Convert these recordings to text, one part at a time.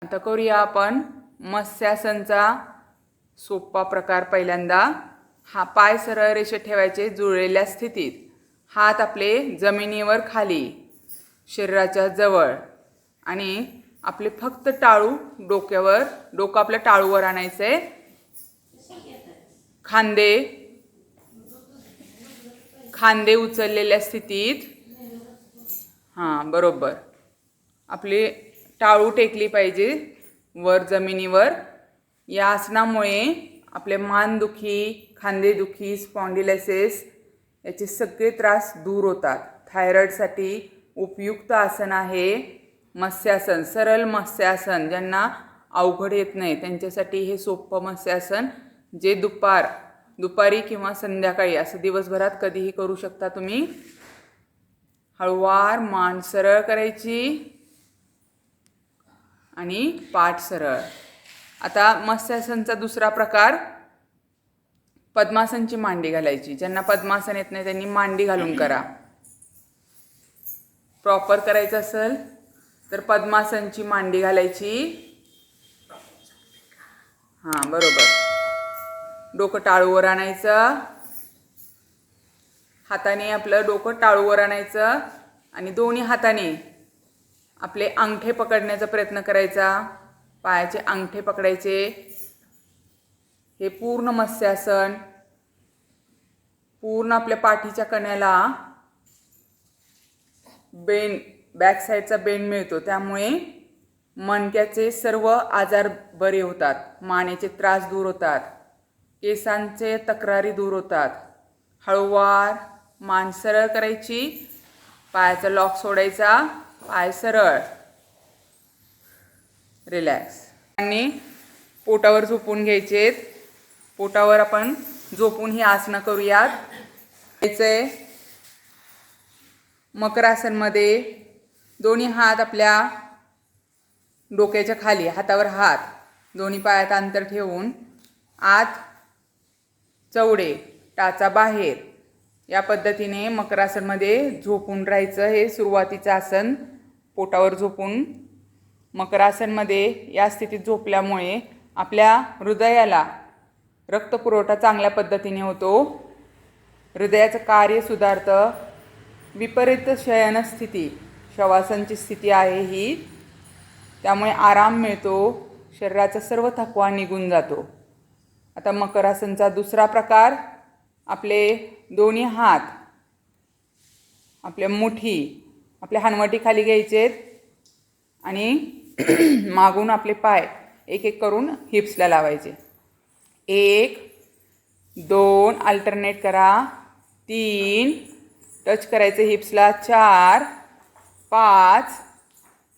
आता करूया आपण मत्स्यासनचा सोपा प्रकार. पहिल्यांदा हा पाय सरळ रेषेत ठेवायचे जुळलेल्या स्थितीत, हात आपले जमिनीवर खाली शरीराच्या जवळ आणि आपले फक्त टाळू डोक्यावर, डोकं आपलं टाळूवर आणायचंय. खांदे खांदे उचललेल्या स्थितीत, हां बरोबर, आपले टाळू टेकली पाहिजे वर जमिनीवर. या आसनामुळे आपले मानदुखी, खांदेदुखी, स्पॉन्डिलायसिस याचे सगळे त्रास दूर होतात. थायरॉईडसाठी उपयुक्त आसन आहे मत्स्यासन, सरळ मत्स्यासन. ज्यांना अवघड येत नाही त्यांच्यासाठी हे सोपं मत्स्यासन, जे दुपारी किंवा संध्याकाळी असं दिवसभरात कधीही करू शकता तुम्ही. हळूवार मान सरळ करायची आणि पाठ सरळ. आता मत्स्यासनचा दुसरा प्रकार पद्मासनची मांडी घालायची. ज्यांना पद्मासन येत नाही त्यांनी मांडी घालून करा. प्रॉपर करायचं असेल तर पद्मासनची मांडी घालायची. हां बरोबर. डोकं टाळूवर आणायचं, हाताने आपलं डोकं टाळूवर आणायचं आणि दोन्ही हाताने आपले अंगठे पकडण्याचा प्रयत्न करायचा. पायाचे अंगठे पकडायचे. हे पूर्ण मत्स्यासन. पूर्ण आपल्या पाठीच्या कण्याला बेंड, बॅक साईडचा बेंड मिळतो, त्यामुळे मणक्याचे सर्व आजार बरे होतात, मानेचे त्रास दूर होतात, केसांचे तक्रारी दूर होतात. हळूवार मान सरळ करायची, पायाचा लॉक सोडायचा, पाय सरळ, रिलॅक्स. आणि पोटावर झोपून घ्यायचेत. पोटावर आपण झोपून ही आसनं करूयात. घ्यायचंय मकरासनमध्ये. दोन्ही हात आपल्या डोक्याच्या खाली, हातावर हात, दोन्ही पायात अंतर ठेवून आत चवडे, टाचा बाहेर, या पद्धतीने मकरासनमध्ये झोपून राहायचं. हे सुरुवातीचं आसन पोटावर झोपून. मकरासनमध्ये या स्थितीत झोपल्यामुळे आपल्या हृदयाला रक्तपुरवठा चांगल्या पद्धतीने होतो, हृदयाचं कार्य सुधारतं. विपरीत शयनस्थिती, शवासनची स्थिती आहे ही, त्यामुळे आराम मिळतो, शरीराचा सर्व थकवा निघून जातो. आता मकरासनचा दुसरा प्रकार. आपले दोन्ही हात आपल्या मुठी, आपल्या हनवटी खाली घ्यायचेत आणि मागून आपले पाय एक एक करून हिप्सला लावायचे. 1 2 अल्टरनेट करा. 3 टच करायचे हिप्सला. 4 5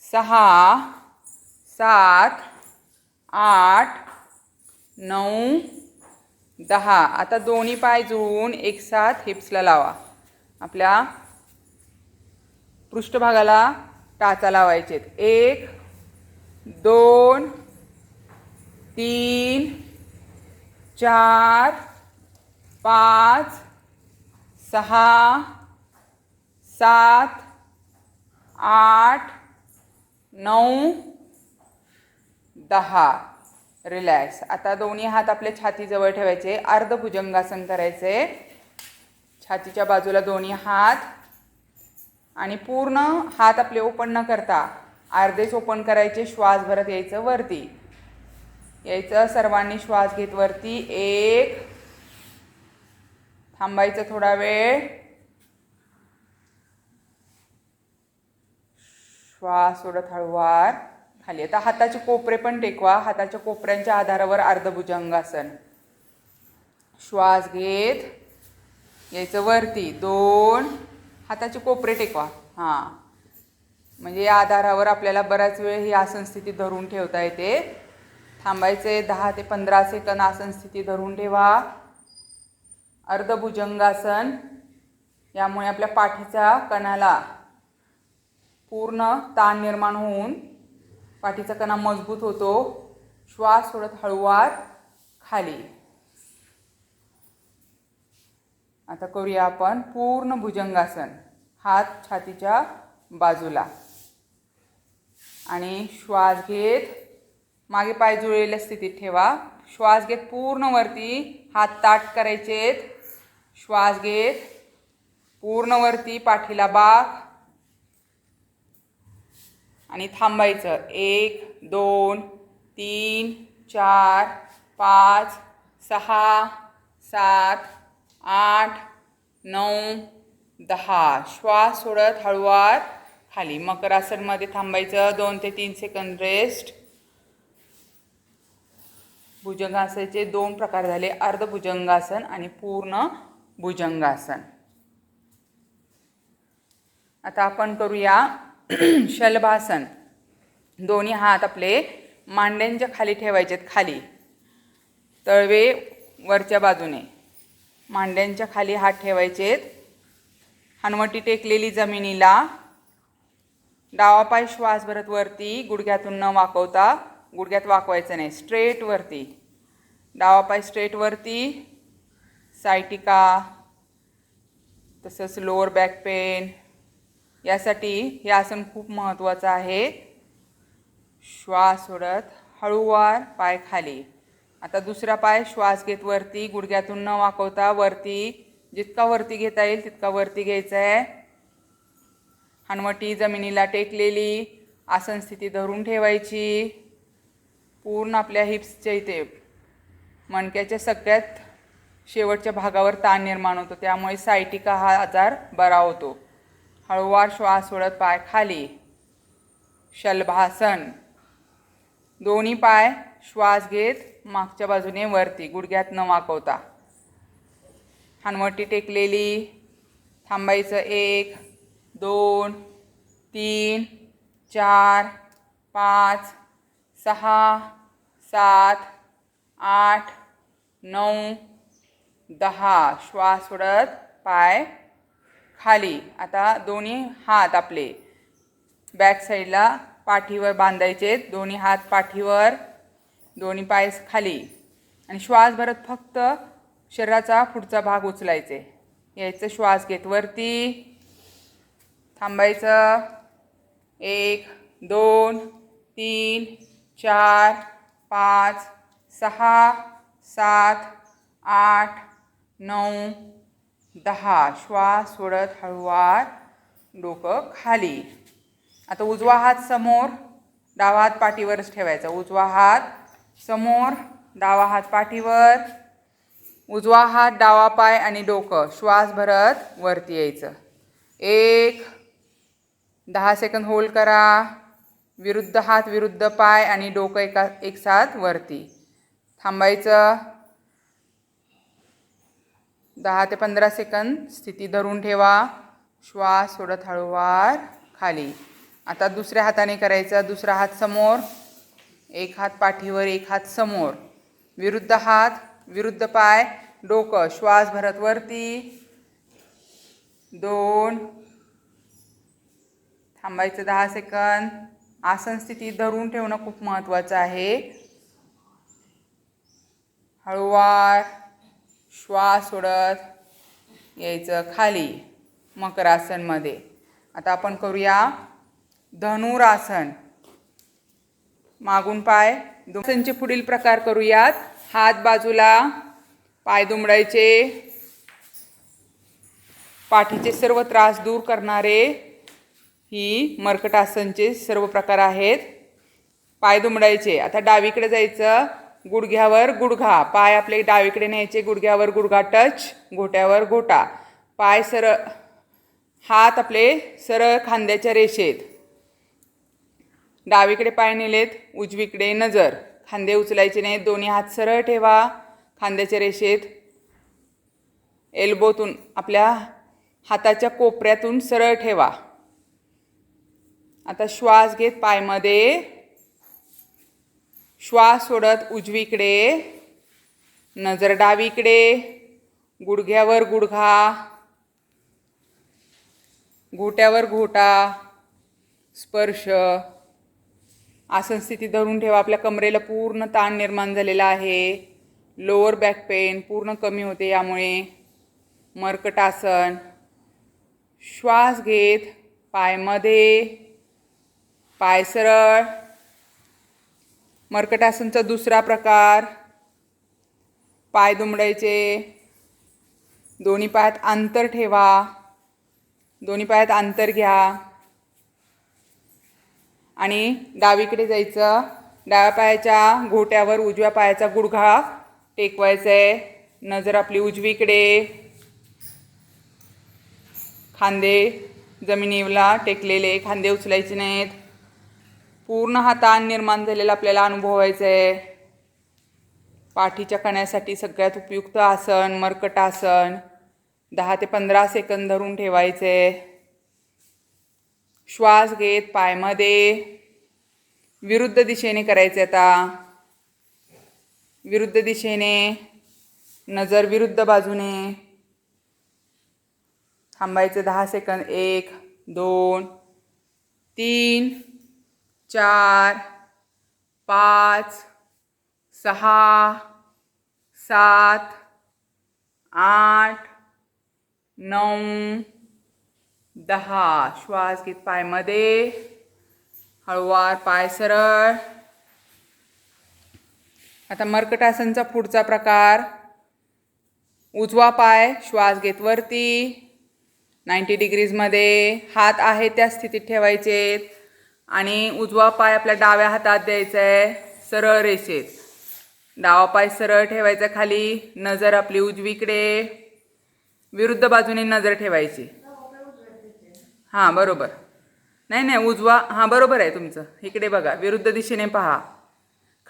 6 7 8 9 10. आता दोन्ही पाय जुळवून एकसाथ हिप्सला लावा. आपल्या पृष्ठभागाला टाचा लावायचे. 1 2 3 4 5 6 7 8 9 10. रिलॅक्स. आता दोन्ही हात आपल्या छातीजवळ ठेवायचे. अर्धभुजंगासन करायचे. छातीच्या बाजूला दोन्ही हात आणि पूर्ण हात आपले ओपन न करता अर्धेच ओपन करायचे. श्वास भरत यायचं, वरती यायचं. सर्वांनी श्वास घेत वरती. 1 थांबायचं थोडा वेळ. श्वास सोडत हळूवार खाली. आता हाताचे कोपरे पण टेकवा. हाताच्या कोपऱ्यांच्या आधारावर अर्धभुजंगासन. श्वास घेत यायचं वरती. 2 हाताचे कोपरे टेकवा. हां, म्हणजे या आधारावर आपल्याला बराच वेळ ही आसन स्थिती धरून ठेवता येते. थांबायचे 10 ते 15 सेकंद आसन स्थिती धरून ठेवा. अर्धभुजंगासन. यामुळे आपल्या पाठीच्या कणाला पूर्ण ताण निर्माण होऊन पाठीचा कणा मजबूत होतो. श्वास सोडत हळूवार खाली. आता करूया आपण पूर्ण भुजंगासन. हात छातीच्या बाजूला आणि श्वास घेत मागे पाय जुळलेल्या स्थितीत ठेवा. श्वास घेत पूर्ण वरती, हात ताठ करायचेत. श्वास घेत पूर्ण वरती, पाठीला बाक आणि थांबायचं. 1 2 3 4 5 6 7 8 9 10. श्वास सोडत हळूवार खाली. मकरासनमध्ये थांबायचं. 2 ते 3 सेकंद रेस्ट. भुजंगासनाचे 2 प्रकार झाले, अर्ध भुजंगासन आणि पूर्ण भुजंगासन. आता आपण करूया शलभासन. दोन्ही हात आपले मांड्यांच्या खाली ठेवायचेत. खाली तळवे वरच्या बाजूने मांड्यांच्या खाली हात ठेवायचेत. हनवटी टेकलेली जमिनीला. डावा पाय श्वास भरत वरती, गुडघ्यातून न वाकवता. गुडघ्यात वाकवायचं नाही, स्ट्रेट वरती. डावा पाय स्ट्रेट वरती. सायटिका, तसंच लोअर बॅक पेन यासाठी हे आसन खूप महत्त्वाचं आहे. श्वास सोडत हळूवार पाय खाली. आता दुसरा पाय श्वास घेत वरती, गुडघ्यातून न वाकवता वरती. जितका वरती घेता येईल तितका वरती घ्यायचा आहे. हनवटी जमिनीला टेकलेली आसन स्थिती धरून ठेवायची. पूर्ण आपल्या हिप्सच्या इथे मणक्याच्या सगळ्यात शेवटच्या भागावर ताण निर्माण होतो, त्यामुळे सायटिका हा आजार बरा होतो. हळूवार श्वास सोडत पाय खाली. शलभासन. दोन्ही पाय श्वास घेत मागच्या बाजूने वरती, गुडघ्यात न वाकवता. हनवटी टेकलेली. थांबायचं. 1 2 3 4 5 6 7 8 9 10. श्वास सोडत पाय खाली. आता दोन्ही हात आपले बॅक साईडला पाठीवर बांधायचे. दोन्ही हात पाठीवर, दोन्ही पाय खाली आणि श्वास भरत फक्त शरीराचा पुढचा भाग उचलायचे. यायचं. श्वास घेत वरती. थांबायचं. 1 2 3 4 5 6 7 8 9 10. श्वास सोडत हळूवार डोकं खाली. आता उजवा हात समोर, डावा हात पाठीवरच ठेवायचा. उजवा हात समोर, डावा हात पाठीवर. उजवा हात, डावा पाय आणि डोकं. श्वास भरत वरती यायचं. 1 10 सेकंद होल्ड करा. विरुद्ध हात, विरुद्ध पाय आणि डोकं एक साथ वरती. थांबायचं. 10 ते 15 सेकंद स्थिती धरून ठेवा. श्वास सोडत हळूवार खाली. आता दुसऱ्या हाताने करायचं. दुसरा हात समोर, एक हात पाठीवर, एक हात समोर. विरुद्ध हात, विरुद्ध पाय, डोकं. श्वास भरत वरती. 2. थांबायचं 10 सेकंद. आसन स्थिती धरून ठेवणं खूप महत्त्वाचं आहे. हळूवार श्वास सोडत यायचं खाली मकरासनमध्ये. आता आपण करूया धनुरासन. मागून पाय आसनचे पुढील प्रकार करूयात. हात बाजूला, पाय दुमडायचे. पाठीचे सर्व त्रास दूर करणारे ही मर्कटासनचे सर्व प्रकार आहेत. पाय दुमडायचे. आता डावीकडे जायचं. गुडघ्यावर गुडघा. पाय आपले डावीकडे न्यायचे. गुडघ्यावर गुडघा टच, घोट्यावर घोटा. पाय सरळ, हात आपले सरळ खांद्याच्या रेषेत. डावीकडे पाय नेलेत, उजवीकडे नजर. खांदे उचलायचे नाहीत. दोन्ही हात सरळ ठेवा खांद्याच्या रेषेत. एल्बोतून, आपल्या हाताच्या कोपऱ्यातून सरळ ठेवा. आता श्वास घेत पायमध्ये. श्वास सोडत उजवीकडे, नजर डावीकडे. गुडघ्यावर गुडघा, घोट्यावर घोटा, स्पर्श. आसन स्थिती धरून ठेवा. आपल्या कमरेला पूर्ण ताण निर्माण झालेला आहे. लोअर बॅक पेन पूर्ण कमी होते यामुळे. मर्कटासन. श्वास घेत पायमध्ये, पाय सरळ. मर्कटासनचा दुसरा प्रकार, पाय दुमडायचे, दोन्ही पायात अंतर ठेवा, दोन्ही पायात अंतर घ्या आणि डावीकडे जायचं. डाव्या पायाच्या घोट्यावर उजव्या पायाचा गुडघा टेकवायचा आहे. नजर आपली उजवीकडे, खांदे जमिनीला टेकलेले, खांदे उचलायचे नाहीत. पूर्ण हा ताण निर्माण झालेला आपल्याला अनुभवायचा आहे. पाठीच्या कण्यासाठी सगळ्यात उपयुक्त आसन मर्कटासन. 10 ते 15 सेकंद धरून ठेवायचे. श्वास घेत पायमध्ये विरुद्ध दिशेने करायचे. आता विरुद्ध दिशेने, नजर विरुद्ध बाजूने. थांबायचे 10 सेकंद. 1 2 3 4 5 6 7 8 9 10. श्वास घेत पायमध्ये, हळूवार पाय सरळ. आता मर्कटासनचा पुढचा प्रकार, उजवा पाय श्वास घेत वरती 90 डिग्रीजमध्ये, हात आहे त्या स्थितीत ठेवायचे आणि उजवा पाय आपल्या डाव्या हातात द्यायचा आहे सरळ रेषेत. डावा पाय सरळ ठेवायचा खाली, नजर आपली उजवीकडे, विरुद्ध बाजूने नजर ठेवायची. हां बरोबर. नाही उजवा, हां बरोबर आहे तुमचं. इकडे बघा, विरुद्ध दिशेने पहा.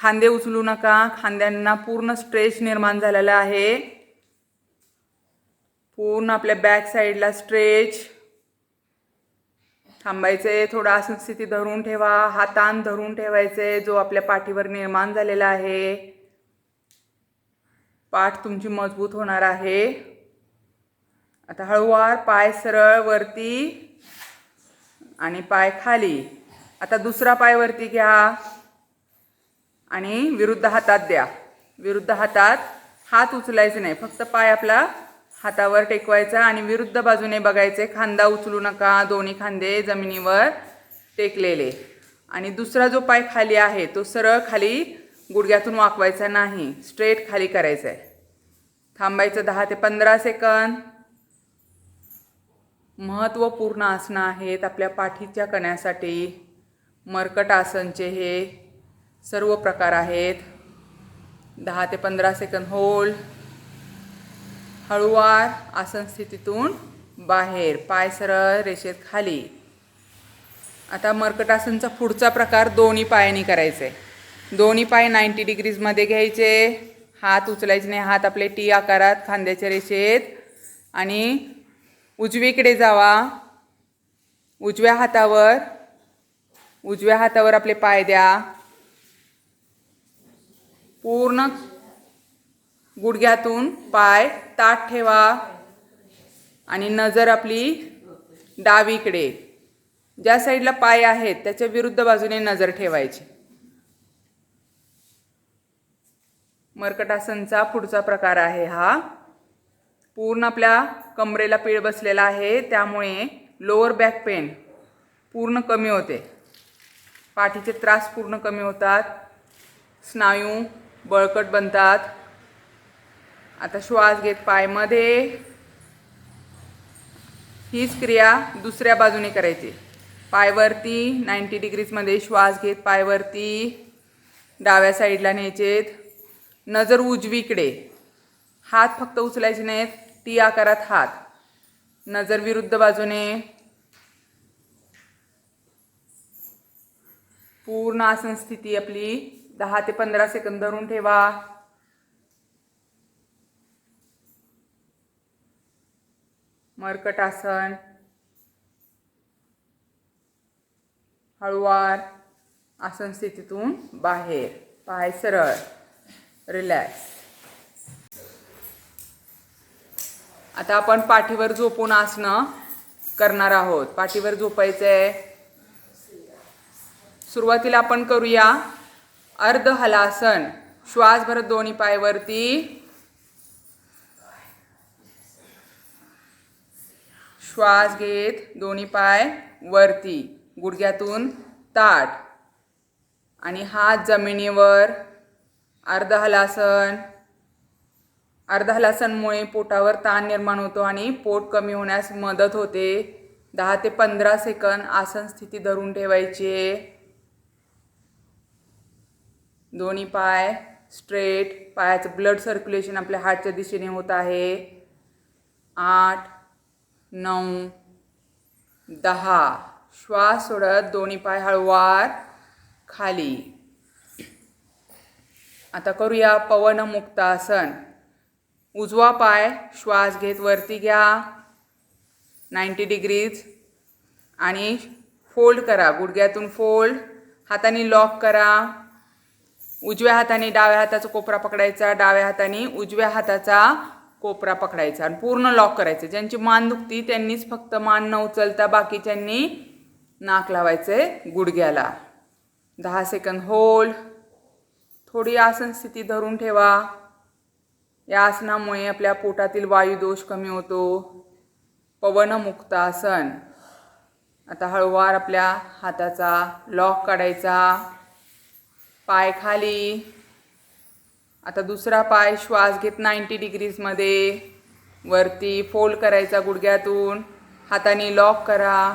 खांदे उचलू नका, खांद्यांना पूर्ण स्ट्रेच निर्माण झालेला आहे. पूर्ण आपल्या बॅक साईडला स्ट्रेच. थांबायचे, थोडा आसन स्थिती धरून ठेवा. हा ताण धरून ठेवायचे जो आपल्या पाठीवर निर्माण झालेला आहे. पाठ तुमची मजबूत होणार आहे. आता हळूवार पाय सरळ वरती आणि पाय खाली. आता दुसरा पाय वरती घ्या आणि विरुद्ध हातात द्या. विरुद्ध हातात हात उचलायचे नाही, फक्त पाय आपला हातावर टेकवायचा आणि विरुद्ध बाजूने बघायचे. खांदा उचलू नका, दोन्ही खांदे जमिनीवर टेकलेले. आणि दुसरा जो पाय खाली आहे तो सरळ खाली गुडघ्यातून वाकवायचा नाही, स्ट्रेट खाली करायचा आहे. थांबायचं 10 ते 15 सेकंद. महत्त्वपूर्ण आसनं आहेत आपल्या पाठीच्या कण्यासाठी. मर्कटासनचे हे सर्व प्रकार आहेत. 10 ते 15 सेकंद होल्ड. हळूवार आसन स्थितीतून बाहेर, पाय सरळ रेषेत खाली. आता मर्कटासनचा पुढचा प्रकार दोन्ही पायांनी करायचे. दोन्ही पाय 90 डिग्रीजमध्ये घ्यायचे. हात उचलायचे नाही, हात आपले टी आकारात खांद्याच्या रेषेत. आणि उजवीकडे जावा. उजव्या हातावर आपले पाय द्या. पूर्ण गुडघ्यातून पाय ताठ ठेवा आणि नजर आपली डावीकडे. ज्या साईडला पाय आहेत त्याच्या विरुद्ध बाजूने नजर ठेवायची. मर्कटासनचा पुढचा प्रकार आहे हा. पूर्ण आपल्या कमरेला पीळ बसलेला आहे, त्यामुळे लोअर बॅक पेन पूर्ण कमी होते. पाठीचे त्रास पूर्ण कमी होतात, स्नायू बळकट बनतात. आता श्वास घेत पायमध्ये. हीच क्रिया दुसऱ्या बाजूने करायची. पायवरती 90 डिग्रीजमध्ये श्वास घेत पायवरती डाव्या साईडला न्यायचेत. नजर उजवीकडे. हात फक्त उचलायचे नाहीत, टी आकारात हात. नजर विरुद्ध बाजूने. पूर्ण आसन स्थिती आपली 10 ते 15 सेकंद धरून ठेवा. मर्कटासन. हळूवार आसन स्थितीतून बाहेर, पाय सरळ, रिलॅक्स. आता आपण पाठीवर झोपून आसनं करणार आहोत. पाठीवर झोपायचं आहे. सुरुवातीला आपण करूया अर्ध हलासन. श्वास भरत दोन्ही पाय वरती. श्वास घेत दोन्ही पाय वरती, गुडघ्यातून ताठ आणि हात जमिनीवर. अर्ध हलासन. अर्ध हलासनमुळे पोटावर ताण निर्माण होतो आणि पोट कमी होण्यास मदत होते. 10 ते 15 सेकंद आसन स्थिती धरून ठेवायची. दोन्ही पाय स्ट्रेट. पायाचं ब्लड सर्क्युलेशन आपल्या हार्टच्या दिशेने होत आहे. 8, 9, 10. श्वास सोडत दोन्ही पाय हळूवार खाली. आता करूया पवनमुक्तासन. उजवा पाय श्वास घेत वरती घ्या 90 डिग्रीज आणि फोल्ड करा. गुडघ्यातून फोल्ड. हाताने लॉक करा. उजव्या हाताने डाव्या हाताचा कोपरा पकडायचा. डाव्या हाताने उजव्या हाताचा कोपरा पकडायचा आणि पूर्ण लॉक करायचं. ज्यांची मान दुखती त्यांनीच फक्त मान न उचलता बाकीच्यांनी नाक लावायचे गुडघ्याला. 10 सेकंद होल्ड. थोडी आसन स्थिती धरून ठेवा. या आसनामुळे आपल्या पोटातील वायुदोष कमी होतो. पवनमुक्तासन. आता हळूवार आपल्या हाताचा लॉक काढायचा. पाय खाली. आता दुसरा पाय श्वास घेत 90 डिग्रीजमध्ये वरती फोल्ड करायचा गुडघ्यातून. हाताने लॉक करा.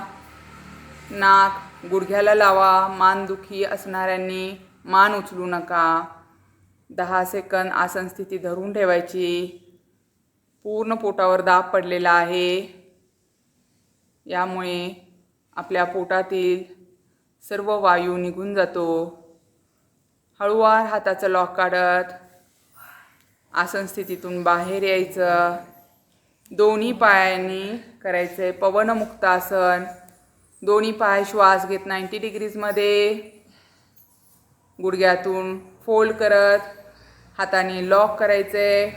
नाक गुडघ्याला लावा. मानदुखी असणाऱ्यांनी मान उचलू नका. 10 सेकंद आसन स्थिती धरून ठेवायची. पूर्ण पोटावर दाब पडलेला आहे. यामुळे आपल्या पोटातील सर्व वायू निघून जातो. हळूवार हाताचं लॉक काढत आसन स्थितीतून बाहेर यायचं. दोन्ही पायांनी करायचं पवनमुक्तासन. दोन्ही पाय श्वास घेत 90 डिग्रीजमध्ये गुडघ्यातून फोल्ड करत हाताने लॉक करायचे.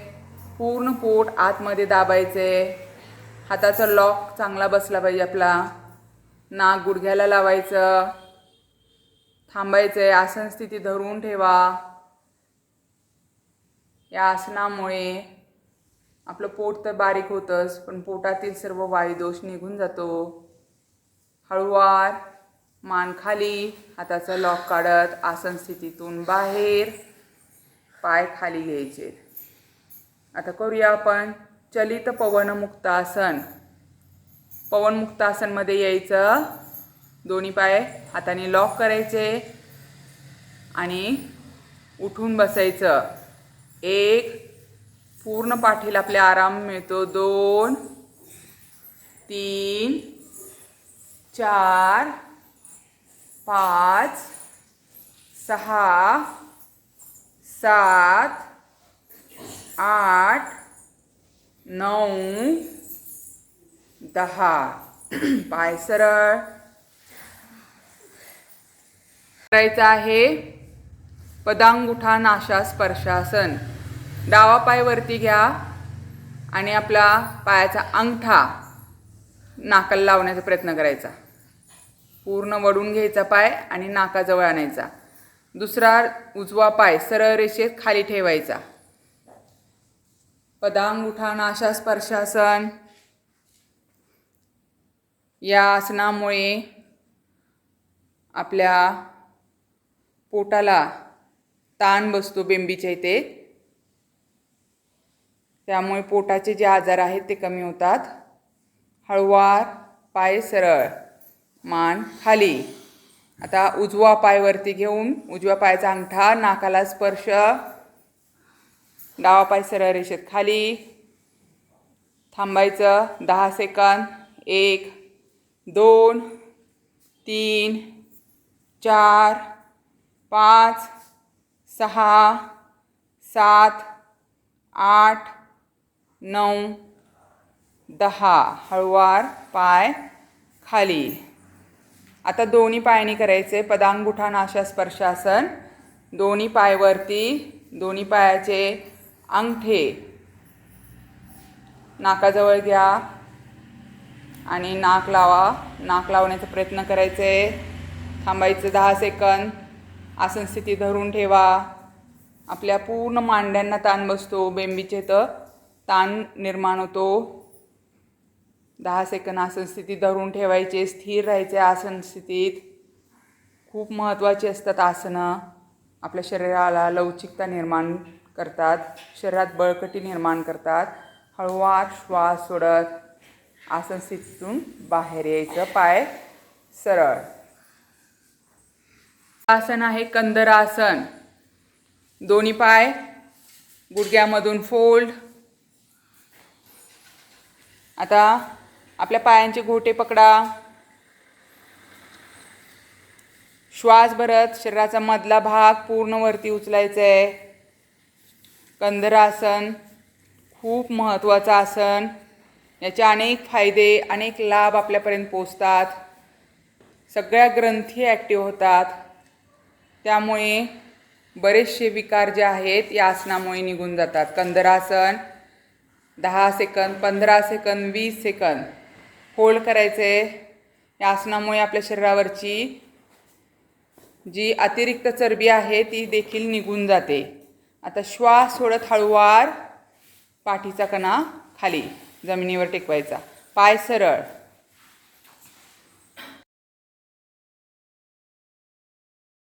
पूर्ण पोट आतमध्ये दाबायचे. हाताचा लॉक चांगला बसला पाहिजे आपला. नाक गुडघ्याला लावायचं. थांबायचे. आसन स्थिती धरून ठेवा. या आसनामुळे आपलं पोट तर बारीक होतंच पण पोटातील सर्व वायुदोष निघून जातो. हळूवार मान खाली. हाताचा लॉक काढत आसन स्थितीतून बाहेर. पाय खाली घ्यायचे. आता करूया आपण चलित पवनमुक्तासन. पवनमुक्तासनमध्ये यायचं. दोन्ही पाय हाताने लॉक करायचे आणि उठून बसायचं. 1, पूर्ण पाठीला आपल्या आराम मिळतो. 2, 3, 4, 5, 6, 7, 8, 9, 10. पाय सरळ करायचं आहे. पदांगुठा नाशा स्पर्शासन. डावा पाय वरती घ्या आणि आपला पायाचा अंगठा नाकाला लावण्याचा प्रयत्न करायचा. पूर्ण वळून घ्यायचा पाय आणि नाकाजवळ आणायचा. दुसरा उजवा पाय सरळ रेषेत खाली ठेवायचा. पदांगुठा नाशा स्पर्शासन. या आसनामुळे आपल्या पोटाला ताण बसतो बेंबीच्या इथे. त्यामुळे पोटाचे जे आजार आहेत ते कमी होतात. हळूवार पाय सरळ. मान खाली. आता उजवा पाय वरती घेऊन उजव्या पायाचा अंगठा नाकाला स्पर्श. डावा पाय सरळ रेषेत खाली. थांबायचं 10 सेकंद. 1, 2, 3, 4, 5, 6, 7, 8, 9, 10. हळूवार पाय खाली. आता दोन्ही पायांनी करायचे पदांगुठा नाशा स्पर्शासन. दोन्ही पाय वरती. दोन्ही पायाचे अंगठे नाकाजवळ घ्या आणि नाक लावा. नाक लावण्याचा प्रयत्न करायचे. थांबायचं 10 सेकंद. आसन स्थिती धरून ठेवा. आपल्या पूर्ण मांड्यांना ताण बसतो. बेंबीचे तर ताण निर्माण होतो. 10 सेकंद आसन स्थिती धरून ठेवायचे. स्थिर राहायचे आसन स्थितीत. खूप महत्त्वाची असतात आसनं. आपल्या शरीराला लवचिकता निर्माण करतात, शरीरात बळकटी निर्माण करतात. हळूवार श्वास सोडत आसन स्थितीतून बाहेर यायचं, पाय सरळ. आसन आहे कंदरासन. दोन्ही पाय गुडघ्यामधून फोल्ड. आता आपल्या पायांचे घोटे पकडा. श्वास भरत शरीराचा मधला भाग पूर्ण वरती उचलायचा आहे. कंदरासन खूप महत्त्वाचं आसन. याचे अनेक फायदे, अनेक लाभ आपल्यापर्यंत पोचतात. सगळ्या ग्रंथी ॲक्टिव्ह होतात. त्यामुळे बरेचसे विकार जे आहेत या आसनामुळे निघून जातात. कंदरासन 10 सेकंद, 15 सेकंद, 20 सेकंद होल्ड करायचे. या आसनामुळे आपल्या शरीरावरची जी अतिरिक्त चरबी आहे ती देखील निघून जाते. आता श्वास सोडत हळूवार पाठीचा कणा खाली जमिनीवर टेकवायचा, पाय सरळ.